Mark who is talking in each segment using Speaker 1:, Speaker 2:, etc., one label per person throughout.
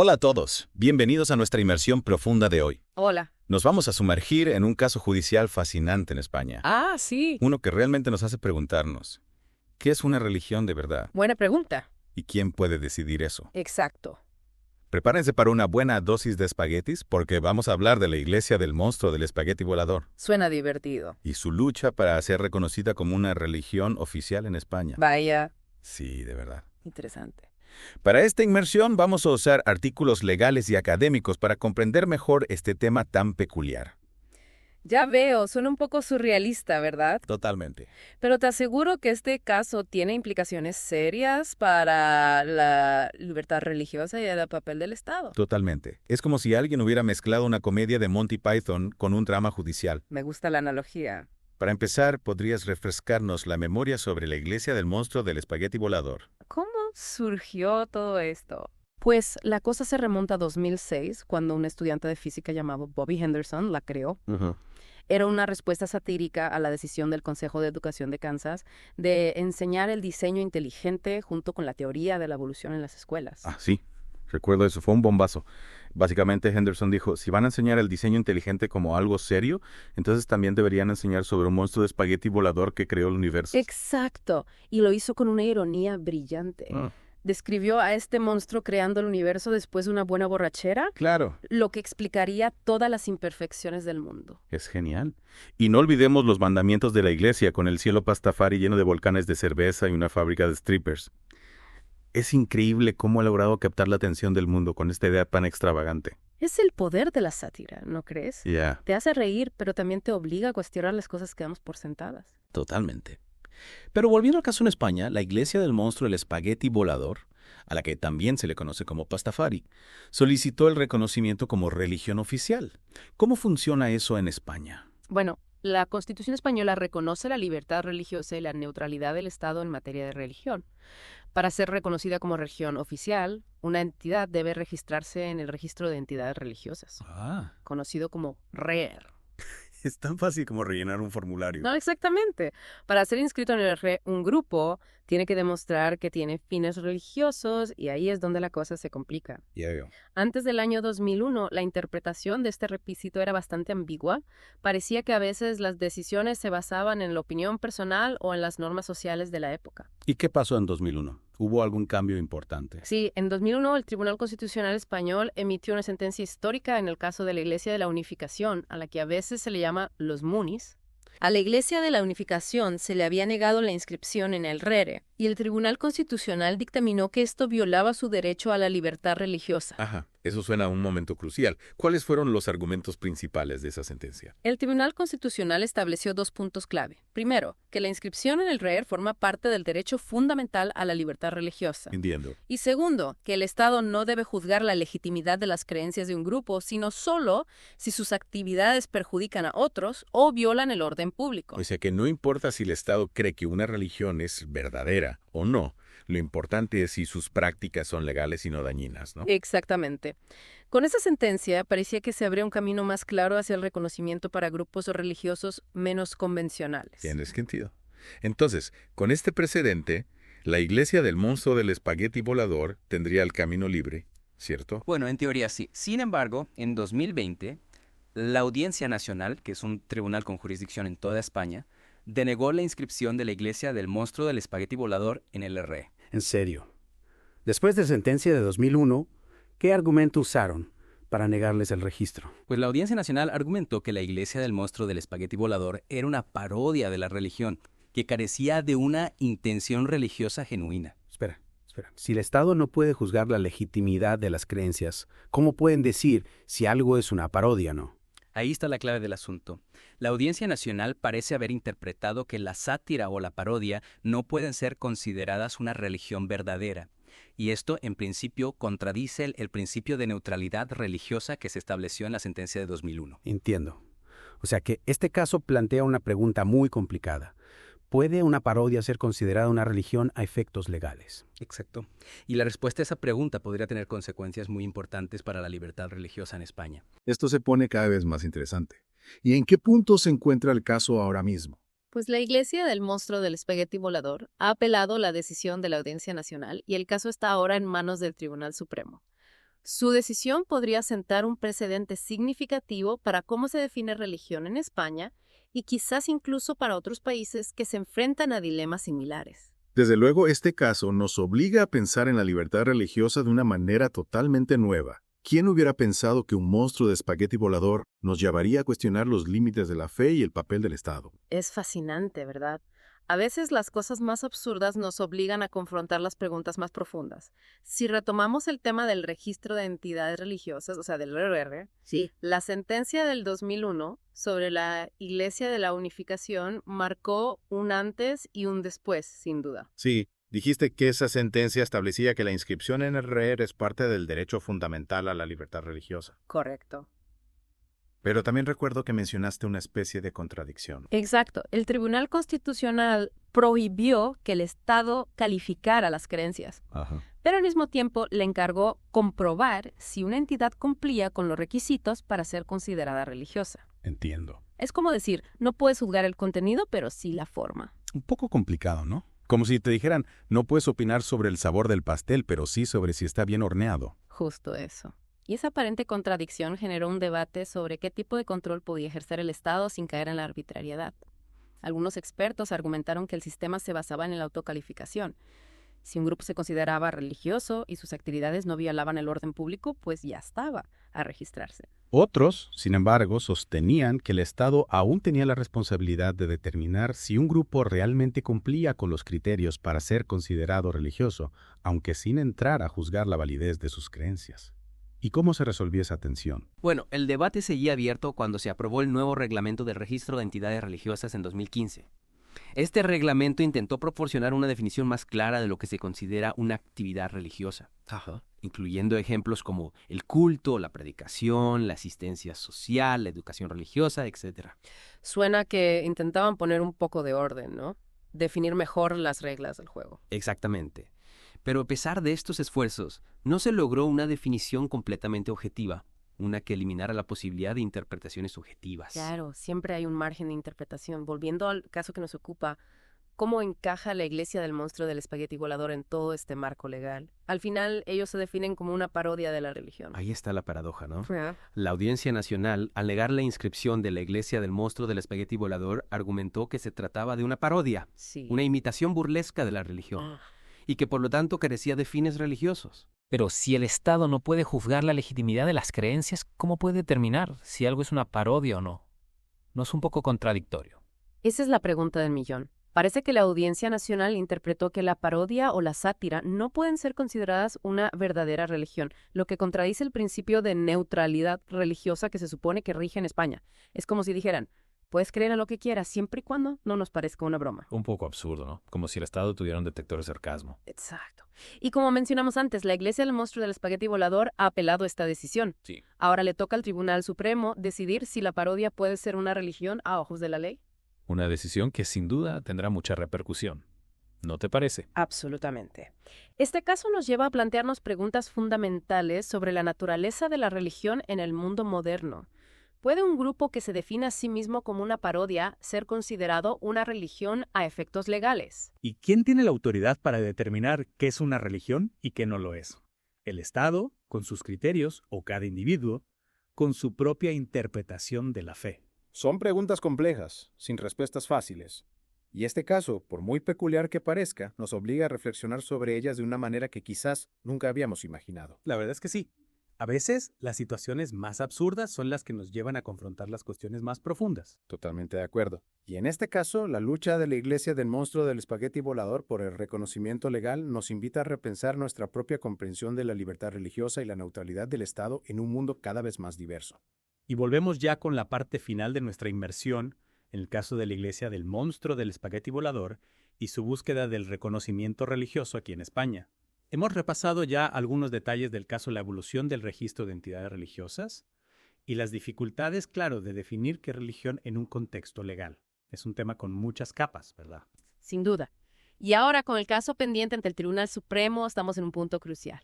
Speaker 1: Hola a todos, bienvenidos a nuestra inmersión profunda de hoy.
Speaker 2: Hola.
Speaker 1: Nos vamos a sumergir en un caso judicial fascinante en España.
Speaker 2: Ah, sí.
Speaker 1: Uno que realmente nos hace preguntarnos, ¿qué es una religión de verdad?
Speaker 2: Buena pregunta.
Speaker 1: ¿Y quién puede decidir eso?
Speaker 2: Exacto.
Speaker 1: Prepárense para una buena dosis de espaguetis porque vamos a hablar de la iglesia del monstruo del espagueti volador
Speaker 2: Suena divertido.
Speaker 1: y su lucha para ser reconocida como una religión oficial en España.
Speaker 2: Vaya.
Speaker 1: Sí, de verdad.
Speaker 2: Interesante.
Speaker 1: Para esta inmersión vamos a usar artículos legales y académicos para comprender mejor este tema tan peculiar.
Speaker 2: Ya veo, suena un poco surrealista, ¿verdad?
Speaker 1: Totalmente.
Speaker 2: Pero te aseguro que este caso tiene implicaciones serias para la libertad religiosa y el papel del Estado.
Speaker 1: Totalmente. Es como si alguien hubiera mezclado una comedia de Monty Python con un drama judicial.
Speaker 2: Me gusta la analogía.
Speaker 1: Para empezar, ¿podrías refrescarnos la memoria sobre la iglesia del monstruo del espagueti volador?
Speaker 2: ¿Cómo surgió todo esto? Pues la cosa se remonta a 2006, cuando un estudiante de física llamado Bobby Henderson la creó. Era una respuesta satírica a la decisión del Consejo de Educación de Kansas de enseñar el diseño inteligente junto con la teoría de la evolución en las escuelas.
Speaker 1: Ah, sí. Recuerdo eso, fue un bombazo. Básicamente Henderson dijo, si van a enseñar el diseño inteligente como algo serio, entonces también deberían enseñar sobre un monstruo de espagueti volador que creó el universo.
Speaker 2: Exacto, y lo hizo con una ironía brillante. Describió a este monstruo creando el universo después de una buena borrachera,
Speaker 1: Claro.
Speaker 2: lo que explicaría todas las imperfecciones del mundo.
Speaker 1: Es genial. Y no olvidemos los mandamientos de la iglesia con el cielo pastafari lleno de volcanes de cerveza y una fábrica de strippers. Es increíble cómo ha logrado captar la atención del mundo con esta idea tan extravagante.
Speaker 2: Es el poder de la sátira, ¿no crees?
Speaker 1: Ya,
Speaker 2: Te hace reír, pero también te obliga a cuestionar las cosas que damos por sentadas.
Speaker 3: Totalmente. Pero volviendo al caso en España, la iglesia del monstruo del espagueti volador, a la que también se le conoce como Pastafari, solicitó el reconocimiento como religión oficial. ¿Cómo funciona eso en España?
Speaker 2: Bueno, la Constitución española reconoce la libertad religiosa y la neutralidad del Estado en materia de religión. Para ser reconocida como religión oficial, una entidad debe registrarse en el Registro de Entidades Religiosas,
Speaker 3: Ah,
Speaker 2: conocido como RER.
Speaker 1: es tan fácil como rellenar un formulario.
Speaker 2: No, exactamente. Para ser inscrito en el RER, un grupo tiene que demostrar que tiene fines religiosos y ahí es donde la cosa se complica.
Speaker 1: Ya veo.
Speaker 2: Antes del año 2001, la interpretación de este requisito era bastante ambigua. Parecía que a veces las decisiones se basaban en la opinión personal o en las normas sociales de la época.
Speaker 3: ¿y qué pasó en 2001? ¿Hubo algún cambio importante?
Speaker 2: Sí, en 2001 el Tribunal Constitucional Español emitió una sentencia histórica en el caso de la Iglesia de la Unificación, a la que a veces se le llama los Munis. A la Iglesia de la Unificación se le había negado la inscripción en el RERE, y el Tribunal Constitucional dictaminó que esto violaba su derecho a la libertad religiosa.
Speaker 1: Ajá, eso suena a un momento crucial. ¿Cuáles fueron los argumentos principales de esa sentencia?
Speaker 2: El Tribunal Constitucional estableció 2 puntos clave. Primero, que la inscripción en el RER forma parte del derecho fundamental a la libertad religiosa.
Speaker 1: Entiendo.
Speaker 2: Y segundo, que el Estado no debe juzgar la legitimidad de las creencias de un grupo, sino solo si sus actividades perjudican a otros o violan el orden público.
Speaker 1: O sea que no importa si el Estado cree que una religión es verdadera o no, lo importante es si sus prácticas son legales y no dañinas, ¿no?
Speaker 2: Exactamente. Con esta sentencia parecía que se abría un camino más claro hacia el reconocimiento para grupos religiosos menos convencionales.
Speaker 1: Tiene sentido. Entonces, con este precedente, la iglesia del monstruo del espagueti volador tendría el camino libre, ¿cierto?
Speaker 4: Bueno, en teoría sí. Sin embargo, en 2020, la Audiencia Nacional, que es un tribunal con jurisdicción en toda España, denegó la inscripción de la iglesia del monstruo del espagueti volador en el RE.
Speaker 5: En serio. Después de la sentencia de 2001, ¿qué argumento usaron para negarles el registro?
Speaker 4: Pues la Audiencia Nacional argumentó que la iglesia del monstruo del espagueti volador era una parodia de la religión, que carecía de una intención religiosa genuina.
Speaker 5: Espera. Si el Estado no puede juzgar la legitimidad de las creencias, ¿cómo pueden decir si algo es una parodia o no?
Speaker 4: Ahí está la clave del asunto. La Audiencia Nacional parece haber interpretado que la sátira o la parodia no pueden ser consideradas una religión verdadera. Y esto, en principio, contradice el principio de neutralidad religiosa que se estableció en la sentencia de 2001.
Speaker 5: Entiendo. O sea que este caso plantea una pregunta muy complicada. ¿Puede una parodia ser considerada una religión a efectos legales?
Speaker 4: Exacto. Y la respuesta a esa pregunta podría tener consecuencias muy importantes para la libertad religiosa en España.
Speaker 6: Esto se pone cada vez más interesante. ¿Y en qué punto se encuentra el caso ahora mismo?
Speaker 2: Pues la Iglesia del Monstruo del Espagueti Volador ha apelado la decisión de la Audiencia Nacional y el caso está ahora en manos del Tribunal Supremo. Su decisión podría sentar un precedente significativo para cómo se define religión en España y quizás incluso para otros países que se enfrentan a dilemas similares.
Speaker 6: Desde luego, este caso nos obliga a pensar en la libertad religiosa de una manera totalmente nueva. ¿Quién hubiera pensado que un monstruo de espagueti volador nos llevaría a cuestionar los límites de la fe y el papel del Estado?
Speaker 2: Es fascinante, ¿verdad? A veces las cosas más absurdas nos obligan a confrontar las preguntas más profundas. Si retomamos el tema del registro de entidades religiosas, o sea, del RR,
Speaker 7: Sí.
Speaker 2: la sentencia del 2001 sobre la Iglesia de la Unificación marcó un antes y un después, sin duda.
Speaker 8: Sí, dijiste que esa sentencia establecía que la inscripción en el RR es parte del derecho fundamental a la libertad religiosa.
Speaker 2: Correcto.
Speaker 8: Pero también recuerdo que mencionaste una especie de contradicción.
Speaker 2: Exacto. El Tribunal Constitucional prohibió que el Estado calificara las creencias,
Speaker 3: Ajá.
Speaker 2: pero al mismo tiempo le encargó comprobar si una entidad cumplía con los requisitos para ser considerada religiosa.
Speaker 5: Entiendo.
Speaker 2: Es como decir, no puedes juzgar el contenido, pero sí la forma.
Speaker 3: Un poco complicado, ¿no? Como si te dijeran, no puedes opinar sobre el sabor del pastel, pero sí sobre si está bien horneado.
Speaker 2: Justo eso. Y esa aparente contradicción generó un debate sobre qué tipo de control podía ejercer el Estado sin caer en la arbitrariedad. Algunos expertos argumentaron que el sistema se basaba en la autocalificación. Si un grupo se consideraba religioso y sus actividades no violaban el orden público, pues ya estaba a registrarse.
Speaker 3: Otros, sin embargo, sostenían que el Estado aún tenía la responsabilidad de determinar si un grupo realmente cumplía con los criterios para ser considerado religioso, aunque sin entrar a juzgar la validez de sus creencias. ¿Y cómo se resolvió esa tensión?
Speaker 7: Bueno, el debate seguía abierto cuando se aprobó el nuevo reglamento del registro de entidades religiosas en 2015. Este reglamento intentó proporcionar una definición más clara de lo que se considera una actividad religiosa, incluyendo ejemplos como el culto, la predicación, la asistencia social, la educación religiosa, etc.
Speaker 2: Suena que intentaban poner un poco de orden, ¿no? Definir mejor las reglas del juego.
Speaker 7: Exactamente. Pero a pesar de estos esfuerzos, no se logró una definición completamente objetiva, una que eliminara la posibilidad de interpretaciones subjetivas.
Speaker 2: Claro, siempre hay un margen de interpretación. Volviendo al caso que nos ocupa, ¿cómo encaja la Iglesia del Monstruo del Espagueti Volador en todo este marco legal? Al final, ellos se definen como una parodia de la religión.
Speaker 7: Ahí está la paradoja, ¿no?
Speaker 2: Yeah.
Speaker 7: La Audiencia Nacional, al negar la inscripción de la Iglesia del Monstruo del Espagueti Volador, argumentó que se trataba de una parodia,
Speaker 2: Sí.
Speaker 7: una imitación burlesca de la religión,
Speaker 2: Ah.
Speaker 7: y que por lo tanto carecía de fines religiosos.
Speaker 9: Pero si el Estado no puede juzgar la legitimidad de las creencias, ¿cómo puede determinar si algo es una parodia o no? ¿No es un poco contradictorio?
Speaker 2: Esa es la pregunta del millón. Parece que la Audiencia Nacional interpretó que la parodia o la sátira no pueden ser consideradas una verdadera religión, lo que contradice el principio de neutralidad religiosa que se supone que rige en España. Es como si dijeran, puedes creer en lo que quieras siempre y cuando no nos parezca una broma.
Speaker 9: Un poco absurdo, ¿no? Como si el Estado tuviera un detector de sarcasmo.
Speaker 2: Exacto. Y como mencionamos antes, la Iglesia del Monstruo del Espagueti Volador ha apelado esta decisión.
Speaker 9: Sí.
Speaker 2: Ahora le toca al Tribunal Supremo decidir si la parodia puede ser una religión a ojos de la ley.
Speaker 9: Una decisión que sin duda tendrá mucha repercusión. ¿No te parece?
Speaker 2: Absolutamente. Este caso nos lleva a plantearnos preguntas fundamentales sobre la naturaleza de la religión en el mundo moderno. ¿Puede un grupo que se define a sí mismo como una parodia ser considerado una religión a efectos legales?
Speaker 10: ¿Y quién tiene la autoridad para determinar qué es una religión y qué no lo es? ¿El Estado, con sus criterios, o cada individuo, con su propia interpretación de la fe?
Speaker 8: Son preguntas complejas, sin respuestas fáciles. Y este caso, por muy peculiar que parezca, nos obliga a reflexionar sobre ellas de una manera que quizás nunca habíamos imaginado.
Speaker 10: La verdad es que sí. A veces, las situaciones más absurdas son las que nos llevan a confrontar las cuestiones más profundas.
Speaker 8: Totalmente de acuerdo. Y en este caso, la lucha de la Iglesia del Monstruo del Espagueti Volador por el reconocimiento legal nos invita a repensar nuestra propia comprensión de la libertad religiosa y la neutralidad del Estado en un mundo cada vez más diverso.
Speaker 10: Y volvemos ya con la parte final de nuestra inmersión en el caso de la Iglesia del Monstruo del Espagueti Volador y su búsqueda del reconocimiento religioso aquí en España. Hemos repasado ya algunos detalles del caso La evolución del registro de entidades religiosas y las dificultades, claro, de definir qué religión en un contexto legal. Es un tema con muchas capas, ¿verdad?
Speaker 2: Sin duda. Y ahora, con el caso pendiente ante el Tribunal Supremo, estamos en un punto crucial.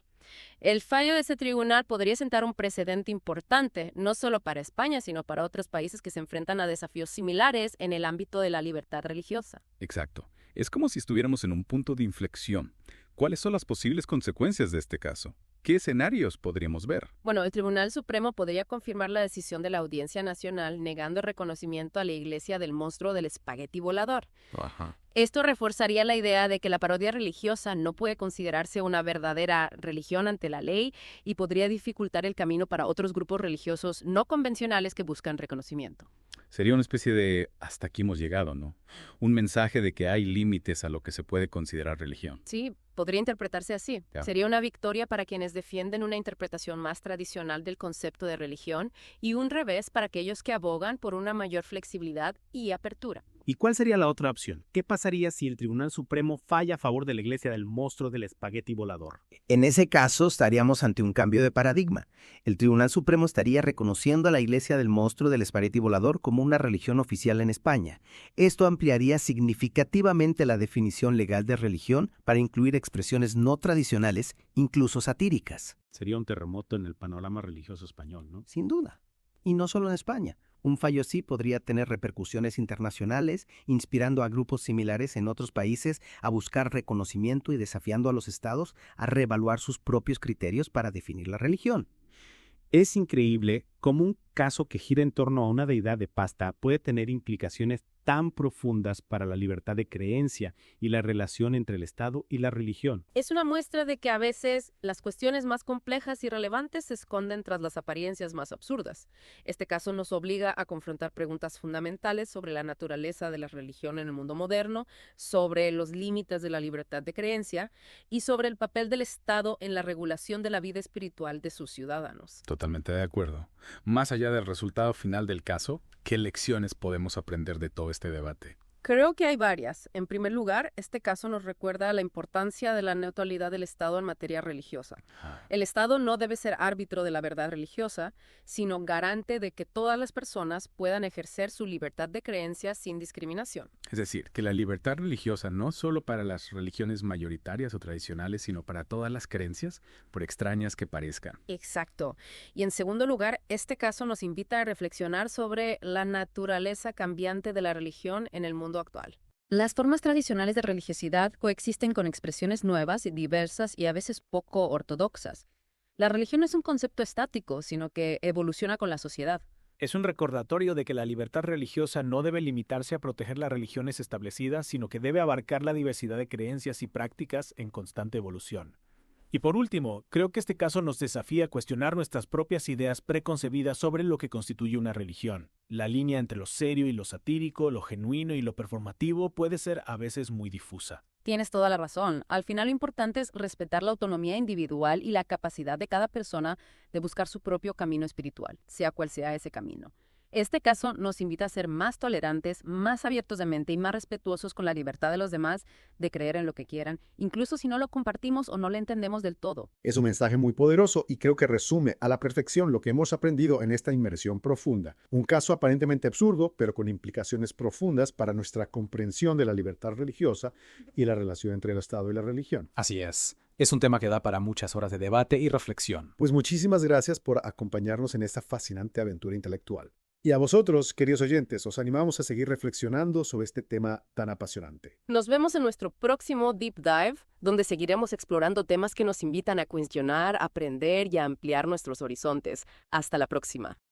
Speaker 2: El fallo de ese tribunal podría sentar un precedente importante, no solo para España, sino para otros países que se enfrentan a desafíos similares en el ámbito de la libertad religiosa.
Speaker 1: Exacto. Es como si estuviéramos en un punto de inflexión. ¿Cuáles son las posibles consecuencias de este caso? ¿Qué escenarios podríamos ver?
Speaker 2: Bueno, el Tribunal Supremo podría confirmar la decisión de la Audiencia Nacional negando el reconocimiento a la Iglesia del monstruo del espagueti volador.
Speaker 1: Ajá.
Speaker 2: Esto reforzaría la idea de que la parodia religiosa no puede considerarse una verdadera religión ante la ley y podría dificultar el camino para otros grupos religiosos no convencionales que buscan reconocimiento.
Speaker 1: Sería una especie de hasta aquí hemos llegado, ¿no? Un mensaje de que hay límites a lo que se puede considerar religión.
Speaker 2: Sí, podría interpretarse así.
Speaker 1: Ya.
Speaker 2: Sería una victoria para quienes defienden una interpretación más tradicional del concepto de religión y un revés para aquellos que abogan por una mayor flexibilidad y apertura.
Speaker 11: ¿Y cuál sería la otra opción? ¿Qué pasaría si el Tribunal Supremo falla a favor de la Iglesia del monstruo del espagueti volador?
Speaker 12: En ese caso, estaríamos ante un cambio de paradigma. El Tribunal Supremo estaría reconociendo a la Iglesia del monstruo del espagueti volador como una religión oficial en España. Esto ampliaría significativamente la definición legal de religión para incluir expresiones no tradicionales, incluso satíricas.
Speaker 11: Sería un terremoto en el panorama religioso español, ¿no?
Speaker 12: Sin duda. Y no solo en España. Un fallo así podría tener repercusiones internacionales, inspirando a grupos similares en otros países a buscar reconocimiento y desafiando a los estados a reevaluar sus propios criterios para definir la religión.
Speaker 11: Es increíble cómo un caso que gira en torno a una deidad de pasta puede tener implicaciones tan profundas para la libertad de creencia y la relación entre el Estado y la religión.
Speaker 2: Es una muestra de que a veces las cuestiones más complejas y relevantes se esconden tras las apariencias más absurdas. Este caso nos obliga a confrontar preguntas fundamentales sobre la naturaleza de la religión en el mundo moderno, sobre los límites de la libertad de creencia y sobre el papel del Estado en la regulación de la vida espiritual de sus ciudadanos.
Speaker 1: Totalmente de acuerdo. Más allá del resultado final del caso, ¿qué lecciones podemos aprender de todo este debate?
Speaker 2: Creo que hay varias. En primer lugar, este caso nos recuerda la importancia de la neutralidad del Estado en materia religiosa. El Estado no debe ser árbitro de la verdad religiosa, sino garante de que todas las personas puedan ejercer su libertad de creencia sin discriminación.
Speaker 1: Es decir, que la libertad religiosa no solo para las religiones mayoritarias o tradicionales, sino para todas las creencias, por extrañas que parezcan.
Speaker 2: Exacto. Y en segundo lugar, este caso nos invita a reflexionar sobre la naturaleza cambiante de la religión en el mundo actual. Las formas tradicionales de religiosidad coexisten con expresiones nuevas, diversas y a veces poco ortodoxas. La religión no es un concepto estático, sino que evoluciona con la sociedad.
Speaker 11: Es un recordatorio de que la libertad religiosa no debe limitarse a proteger las religiones establecidas, sino que debe abarcar la diversidad de creencias y prácticas en constante evolución. Y por último, creo que este caso nos desafía a cuestionar nuestras propias ideas preconcebidas sobre lo que constituye una religión. La línea entre lo serio y lo satírico, lo genuino y lo performativo puede ser a veces muy difusa.
Speaker 2: Tienes toda la razón. Al final lo importante es respetar la autonomía individual y la capacidad de cada persona de buscar su propio camino espiritual, sea cual sea ese camino. Este caso nos invita a ser más tolerantes, más abiertos de mente y más respetuosos con la libertad de los demás de creer en lo que quieran, incluso si no lo compartimos o no lo entendemos del todo.
Speaker 8: Es un mensaje muy poderoso y creo que resume a la perfección lo que hemos aprendido en esta inmersión profunda. Un caso aparentemente absurdo, pero con implicaciones profundas para nuestra comprensión de la libertad religiosa y la relación entre el Estado y la religión.
Speaker 10: Así es. Es un tema que da para muchas horas de debate y reflexión.
Speaker 8: Pues muchísimas gracias por acompañarnos en esta fascinante aventura intelectual. Y a vosotros, queridos oyentes, os animamos a seguir reflexionando sobre este tema tan apasionante.
Speaker 2: Nos vemos en nuestro próximo Deep Dive, donde seguiremos explorando temas que nos invitan a cuestionar, aprender y a ampliar nuestros horizontes. Hasta la próxima.